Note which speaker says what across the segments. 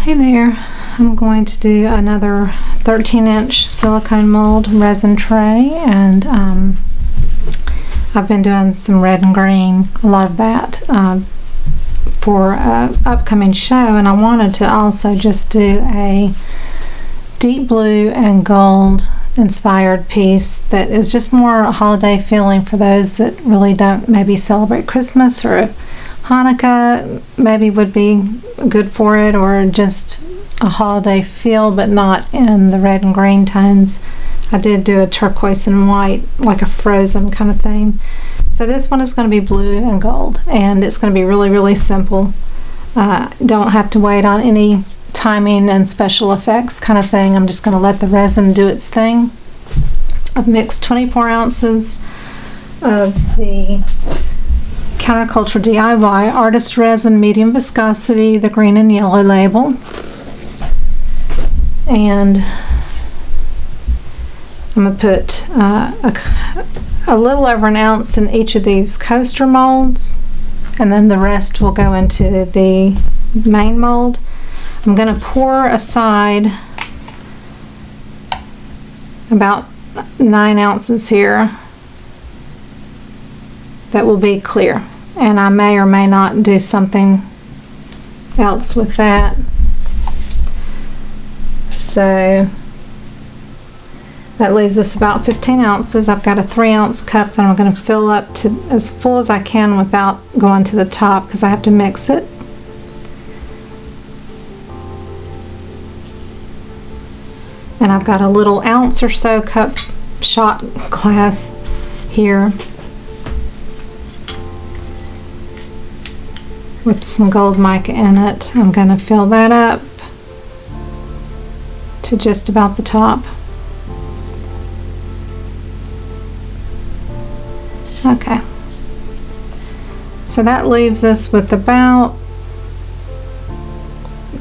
Speaker 1: Hey there, I'm going to do another 13-inch silicone mold resin tray, and I've been doing some red and green, a lot of that for an upcoming show, and I wanted to also just do a deep blue and gold inspired piece that is just more holiday feeling for those that really don't maybe celebrate Christmas, or Hanukkah maybe would be good for it, or just a holiday feel but not in the red and green tones. I did do a turquoise and white, like a frozen kind of thing. So this one is going to be blue and gold, and it's going to be really simple. Don't have to wait on any timing and special effects kind of thing. I'm just going to let the resin do its thing. I've mixed 24 ounces of the Counterculture DIY Artist Resin Medium Viscosity, the green and yellow label, and I'm going to put a little over an ounce in each of these coaster molds, and then the rest will go into the main mold. I'm going to pour aside about 9 ounces here that will be clear, and I may or may not do something else with that. So that leaves us about 15 ounces. I've got a 3-ounce cup that I'm going to fill up to as full as I can without going to the top, because I have to mix it. And I've got a little ounce or so cup shot glass here with some gold mica in it. I'm going to fill that up to just about the top. Okay, so that leaves us with about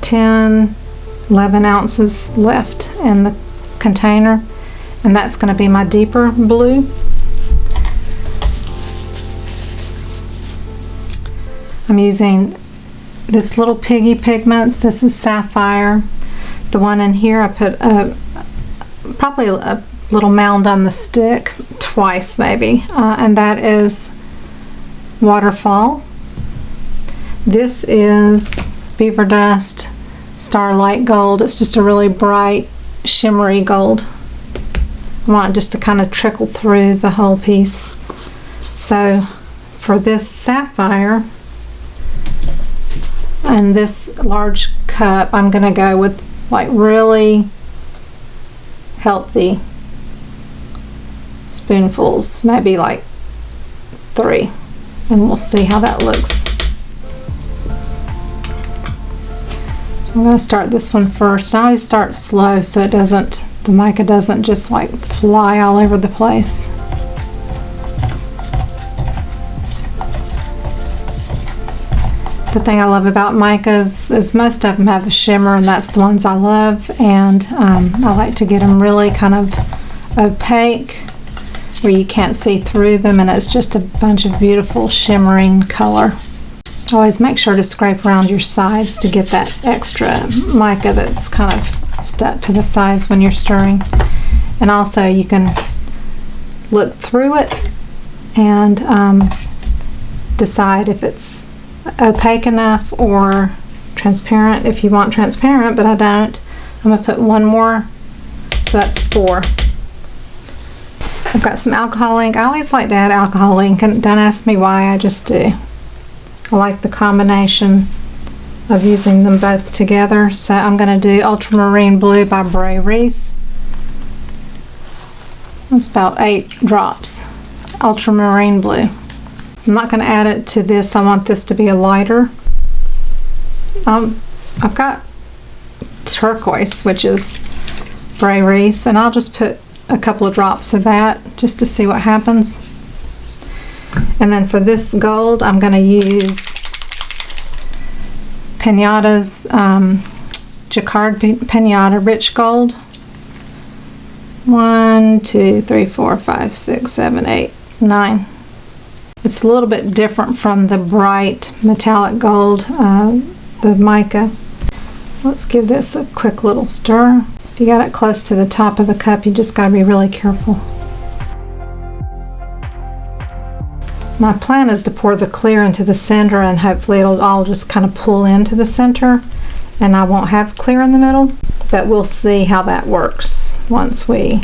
Speaker 1: 10-11 ounces left in the container, and that's going to be my deeper blue. I'm using this little Piggy Pigments. This is Sapphire. The one in here I put probably a little mound on the stick twice maybe, and that is Waterfall. This is Beaver Dust Starlight Gold. It's just a really bright shimmery gold. I want it just to kind of trickle through the whole piece. So for this Sapphire and this large cup, I'm going to go with like really healthy spoonfuls, maybe like 3, and we'll see how that looks. So I'm going to start this one first. I always start slow so it doesn't, the mica doesn't just like fly all over the place. The thing I love about micas is most of them have a shimmer, and that's the ones I love, and I like to get them really kind of opaque where you can't see through them, and it's just a bunch of beautiful shimmering color. Always make sure to scrape around your sides to get that extra mica that's kind of stuck to the sides when you're stirring. And also you can look through it and decide if it's opaque enough or transparent if you want transparent, but I don't. I'm going to put one more, so that's 4. I've got some alcohol ink. I always like to add alcohol ink, and don't ask me why, I just do. I like the combination of using them both together. So I'm going to do Ultramarine Blue by Bray Reese. That's about 8 drops. Ultramarine Blue. I'm not going to add it to this. I want this to be a lighter. I've got turquoise, which is Bray Reese, and I'll just put a couple of drops of that just to see what happens. And then for this gold, I'm going to use Pinata's Jacquard Pinata Rich Gold. 1, 2, 3, 4, 5, 6, 7, 8, 9. It's a little bit different from the bright metallic gold, the mica. Let's give this a quick little stir. If you got it close to the top of the cup, you just got to be really careful. My plan is to pour the clear into the center, and hopefully it'll all just kind of pull into the center and I won't have clear in the middle, but we'll see how that works once we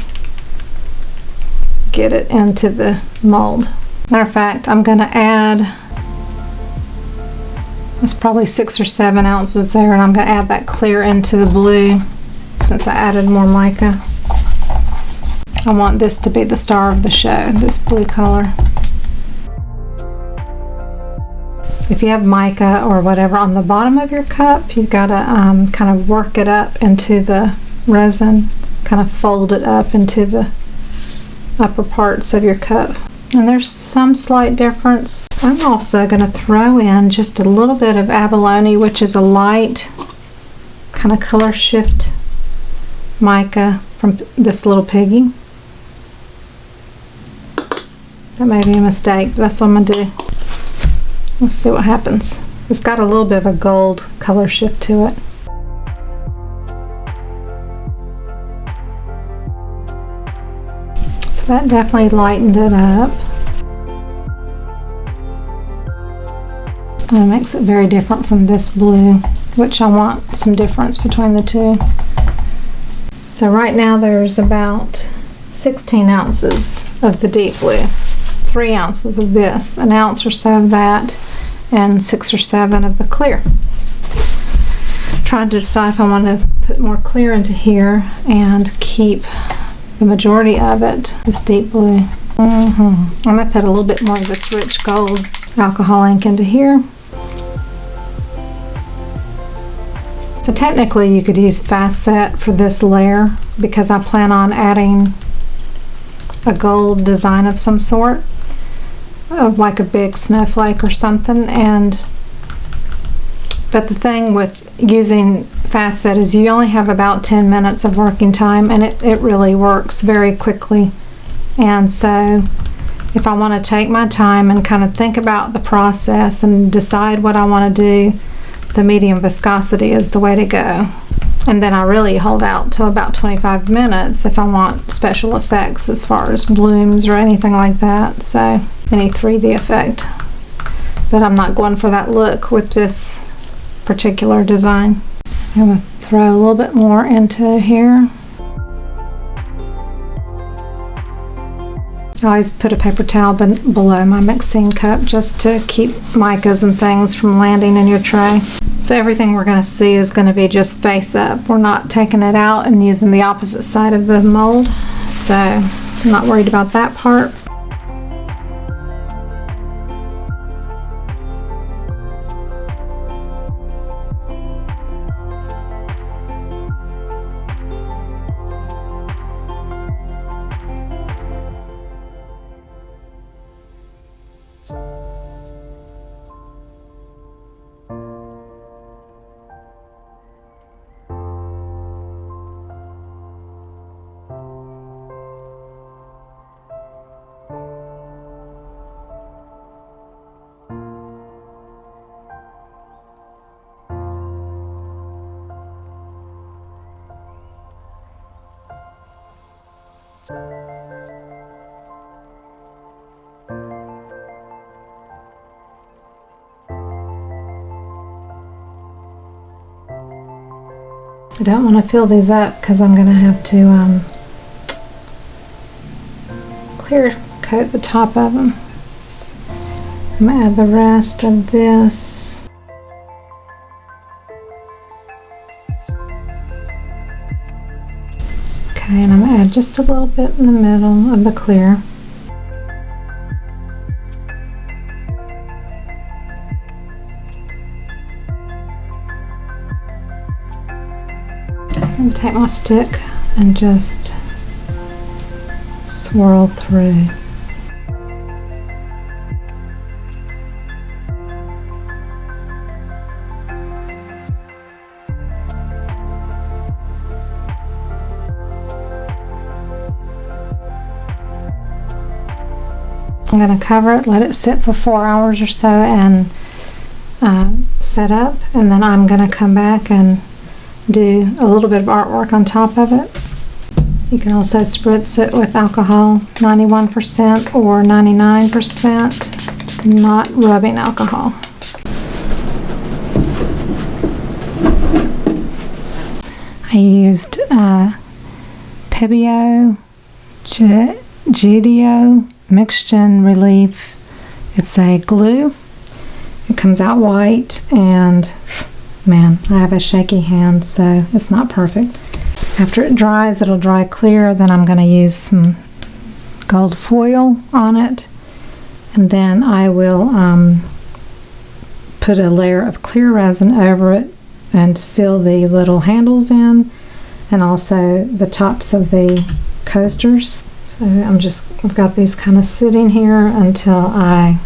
Speaker 1: get it into the mold. Matter of fact, I'm going to add, it's probably 6 or 7 ounces there, and I'm going to add that clear into the blue since I added more mica. I want this to be the star of the show, this blue color. If you have mica or whatever on the bottom of your cup, you've got to kind of work it up into the resin, kind of fold it up into the upper parts of your cup. And there's some slight difference. I'm also going to throw in just a little bit of abalone, which is a light kind of color shift mica from this little piggy. That may be a mistake, but that's what I'm going to do. Let's see what happens. It's got a little bit of a gold color shift to it. So that definitely lightened it up. And it makes it very different from this blue, which I want some difference between the two. So right now there's about 16 ounces of the deep blue, 3 ounces of this, an ounce or so of that, and 6 or 7 of the clear. Trying to decide if I want to put more clear into here and keep the majority of it, this deep blue. I'm going to put a little bit more of this rich gold alcohol ink into here. So technically you could use fast set for this layer because I plan on adding a gold design of some sort, of like a big snowflake or something. But the thing with using fast set is you only have about 10 minutes of working time, and it really works very quickly. And so if I want to take my time and kind of think about the process and decide what I want to do, the medium viscosity is the way to go. And then I really hold out till about 25 minutes if I want special effects as far as blooms or anything like that, so any 3D effect. But I'm not going for that look with this particular design. I'm going to throw a little bit more into here. I always put a paper towel below my mixing cup just to keep micas and things from landing in your tray. So everything we're going to see is going to be just face up. We're not taking it out and using the opposite side of the mold, so I'm not worried about that part. I don't want to fill these up because I'm going to have to clear coat the top of them. I'm going to add the rest of this. Okay, and I'm going to add just a little bit in the middle of the clear. I'm going to take my stick and just swirl through. I'm going to cover it, let it sit for 4 hours or so and set up, and then I'm going to come back and do a little bit of artwork on top of it. You can also spritz it with alcohol, 91% or 99%, not rubbing alcohol. I used Pebeo Gidio Mixtion Relief. It's a glue. It comes out white, and man, I have a shaky hand, so it's not perfect. After it dries, it'll dry clear. Then I'm going to use some gold foil on it, and then I will put a layer of clear resin over it and seal the little handles in, and also the tops of the coasters. So I've got these kind of sitting here until I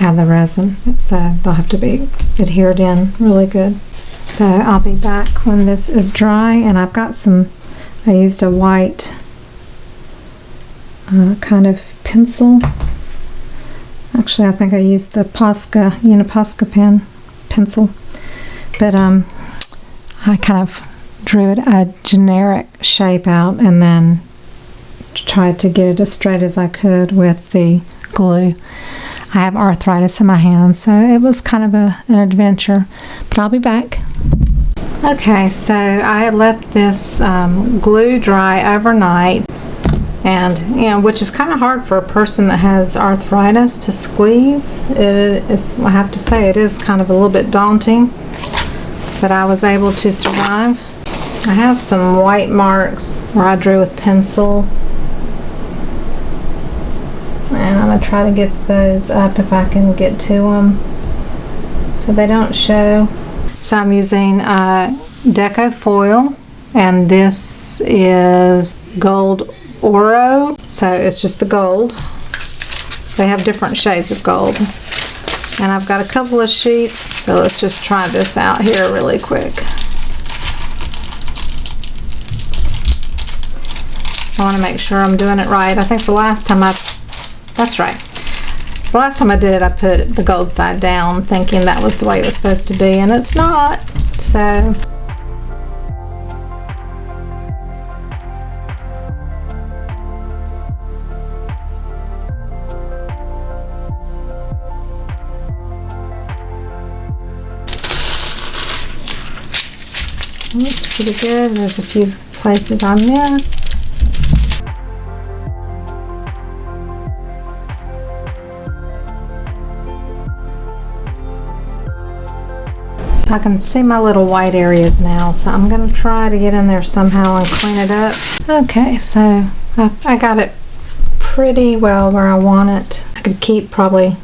Speaker 1: add the resin, so they'll have to be adhered in really good. So I'll be back when this is dry, and I've got I used a white kind of pencil. Actually, I think I used the Uniposca pencil, but I kind of drew it a generic shape out and then tried to get it as straight as I could with the glue. I have arthritis in my hands, so it was kind of an adventure, but I'll be back. Okay, so I let this glue dry overnight, and which is kind of hard for a person that has arthritis to squeeze. I have to say, it is kind of a little bit daunting, but I was able to survive. I have some white marks where I drew with pencil, and I'm going to try to get those up if I can get to them so they don't show. So I'm using Deco foil, and this is gold oro, so it's just the gold. They have different shades of gold, and I've got a couple of sheets, so let's just try this out here really quick. I want to make sure I'm doing it right. I think the last time that's right. The last time I did it, I put the gold side down thinking that was the way it was supposed to be, and it's not. So looks pretty good. There's a few places I missed. I can see my little white areas now, so I'm going to try to get in there somehow and clean it up. Okay, so I got it pretty well where I want it. I could keep probably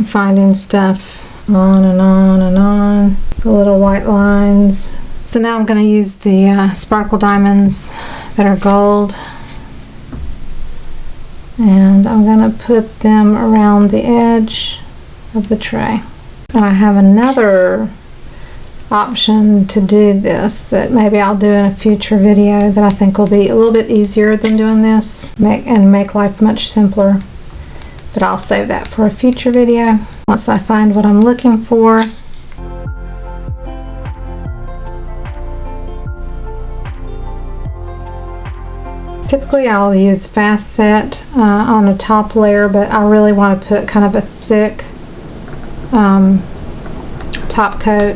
Speaker 1: finding stuff on and on and on, the little white lines. So now I'm going to use the sparkle diamonds that are gold, and I'm going to put them around the edge of the tray. And I have another option to do this that maybe I'll do in a future video that I think will be a little bit easier than doing this, make life much simpler. But I'll save that for a future video once I find what I'm looking for. Typically I'll use fast set on a top layer, but I really want to put kind of a thick top coat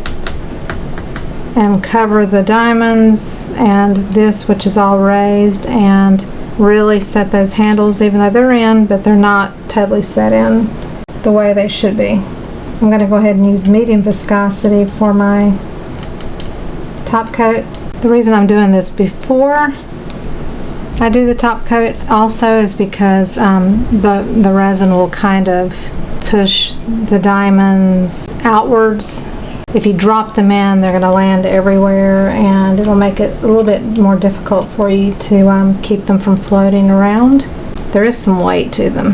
Speaker 1: and cover the diamonds and this, which is all raised, and really set those handles, even though they're in, but they're not totally set in the way they should be. I'm going to go ahead and use medium viscosity for my top coat. The reason I'm doing this before I do the top coat also is because the resin will kind of push the diamonds outwards. If you drop them in, they're going to land everywhere, and it'll make it a little bit more difficult for you to keep them from floating around. There is some weight to them.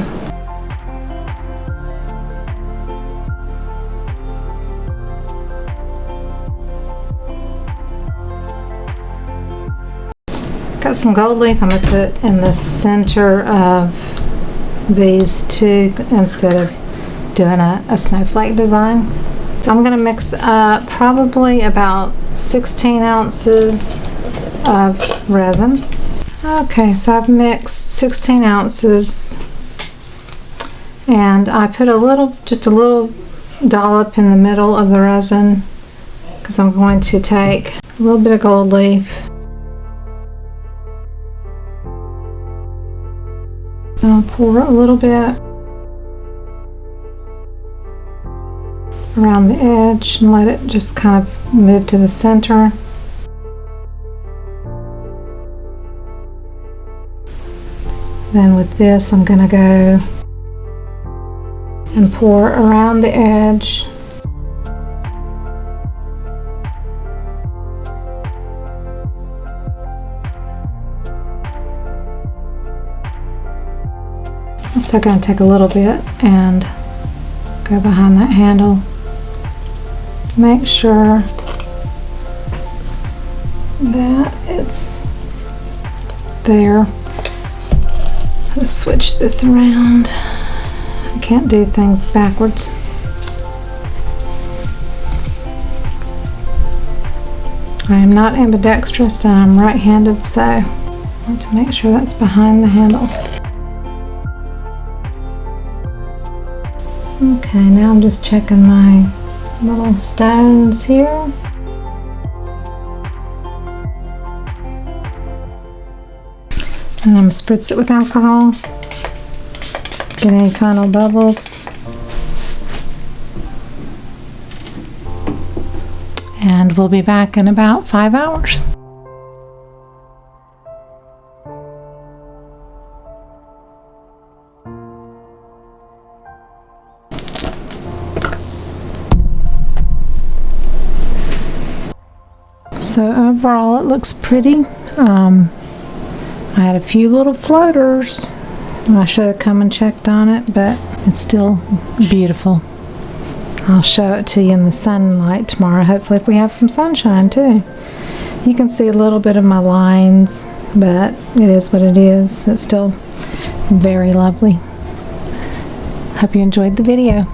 Speaker 1: Got some gold leaf I'm going to put in the center of these two instead of doing a snowflake design. So I'm going to mix up probably about 16 ounces of resin. Okay, so I've mixed 16 ounces and I put just a little dollop in the middle of the resin because I'm going to take a little bit of gold leaf. I'll pour a little bit around the edge and let it just kind of move to the center. Then with this I'm going to go and pour around the edge. Also going to take a little bit and go behind that handle. Make sure that it's there. Let's switch this around. I can't do things backwards. I am not ambidextrous and I'm right-handed, so I want to make sure that's behind the handle. Okay, now I'm just checking my little stones here. And I'm going to spritz it with alcohol. Get any final bubbles. And we'll be back in about 5 hours. So overall it looks pretty. I had a few little floaters. I should have come and checked on it, but it's still beautiful. I'll show it to you in the sunlight tomorrow, hopefully if we have some sunshine too. You can see a little bit of my lines, but it is what it is. It's still very lovely. Hope you enjoyed the video.